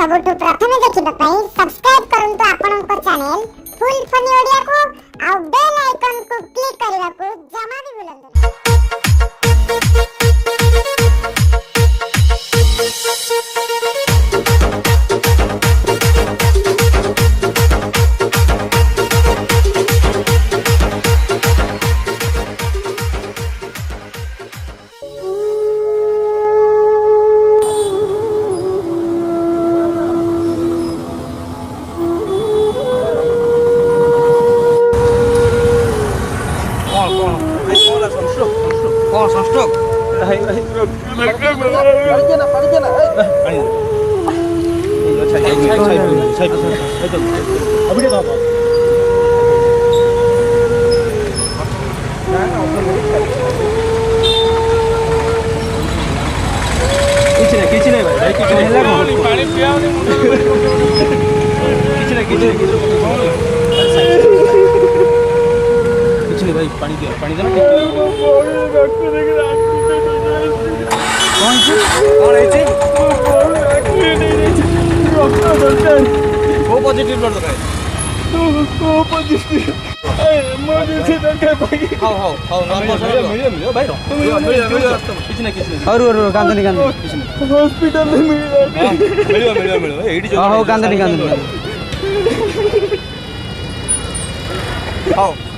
सबुठु प्रथमे देखिबा पई सब्सक्राइब करंतु आपनक चैनल फुल फनी ओडिया को आ बेल आइकन को क्लिक करबा को जमा भी भूलंतु।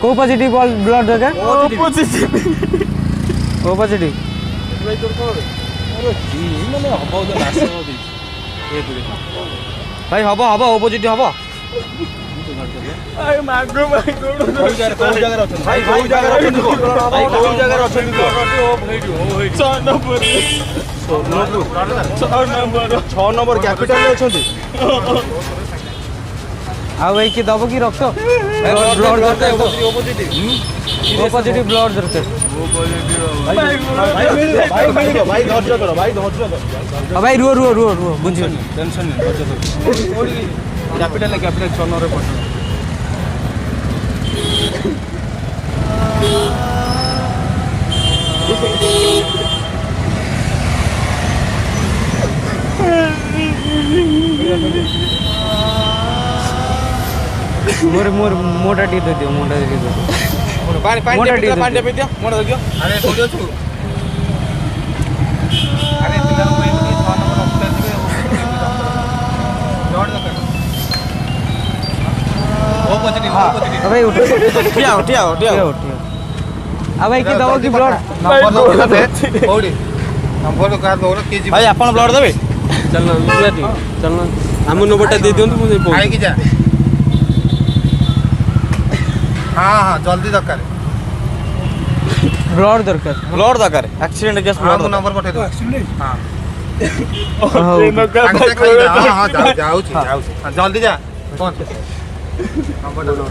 को पॉजिटिव ब्लड दरकार को पॉजिटिव भाई हबो हबो ओ पॉजिटिव हबो भाई मागो मागो कोई जगह अछन भाई कोई जगह अछन भाई कोई जगह अछन को 6 नंबर 6 नंबर कैपिटल में अछन आ भाई की दबो की रक्त ब्लड दरकार ओ पॉजिटिव ब्लड दरकार भाई धैर्य करो भाई धैर्य करो भाई रो बुझियो टेंशन नहीं धैर्य करो कैपिटल 6 नंबर पड़ मोर मोटा टी दे दियो मोटा दे दियो पानी पे दियो मोटा दे दियो अरे कोडी अछु अरे पिला को 6 नंबर ऑप्शन दिबे जोड़ दो ओ पॉजिटिव भाई उठो अब भाई की दवा की ब्लड नंबर दो दे कोडी नंबर तो कार दो के जी भाई अपन ब्लड देबे चल ना हम नंबरटा दे दियंतु मुझे आई की जा हां जल्दी दरकार ब्लड दरकार एक्सीडेंट केस ब्लड नंबर पठे दो एक्सीडेंट हां हां जाऊ जल्दी जा कौन नंबर दो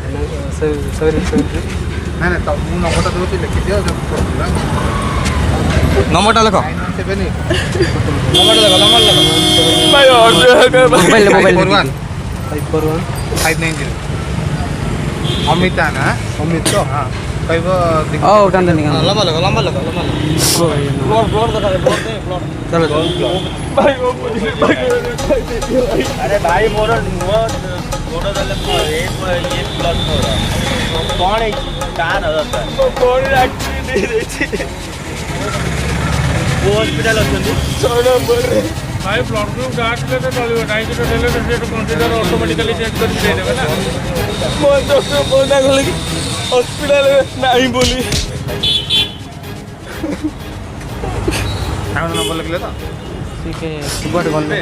सॉरी नहीं नहीं तो मु नंबरटा दो लिखि दियो नंबरटा लिखो 7 नंबर लिखो भाई और मोबाइल 541 590 अमिता ना अमित तो हां कहबो ओ कांदनी लंबा लगा ब्लड दे ब्लड चलो भाई वो अरे भाई मोर गोड़ दले ये ब्लड मोर कौन है कान होता है कौन एक्चुअली दे देछि वो हॉस्पिटल अछन 6 नंबर भाई ब्लड ग्रुप डाट ले तो चलियो नहीं तो डेले तो कंसीडर ऑटोमेटिकली चेक कर दे देबे ना मोर डॉक्टर बोलना गले कि हॉस्पिटल में नहीं बोली नाम नंबर लिख ले तो ठीक है सुबह कॉल ले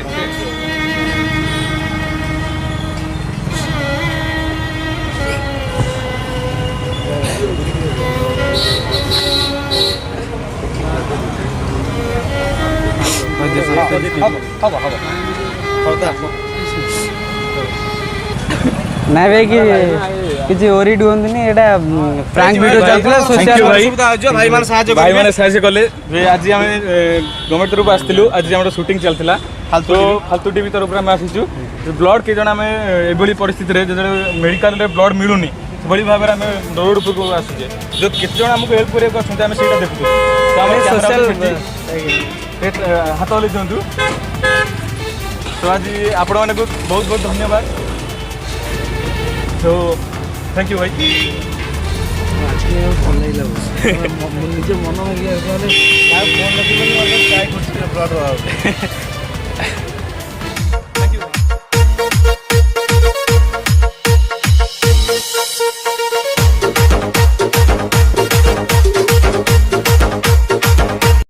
ना भाई कि ओरी डुंदनी एटा प्रैंक वीडियो चलतला सोशल सुविधा आजो भाई माने सहाय्य कले आज हम गवर्नमेंट तरफ आस्तिलु आज हमर शूटिंग चलतला फालतू टीवी तरफ हम आसीजु ब्लड के जण हम एबोली परिस्थिति रे जे मेडिकल रे ब्लड मिलुनी बड़ी भाव में रोड को आसुचे जो केत जण हमको हेल्प करे को हम सेटा देखु तो हम सोशल हाथ वाले दिंतु तो आज आपण मानक बहुत बहुत धन्यवाद तो थैंक यू भाई ଆଜି ଭଲ ଲାଗିଲା ନିଜେ ମନ ହେଇକି ଫୋନ୍ ରଖିବନି ଚାଏ କରୁଛି ବ୍ଲଡ଼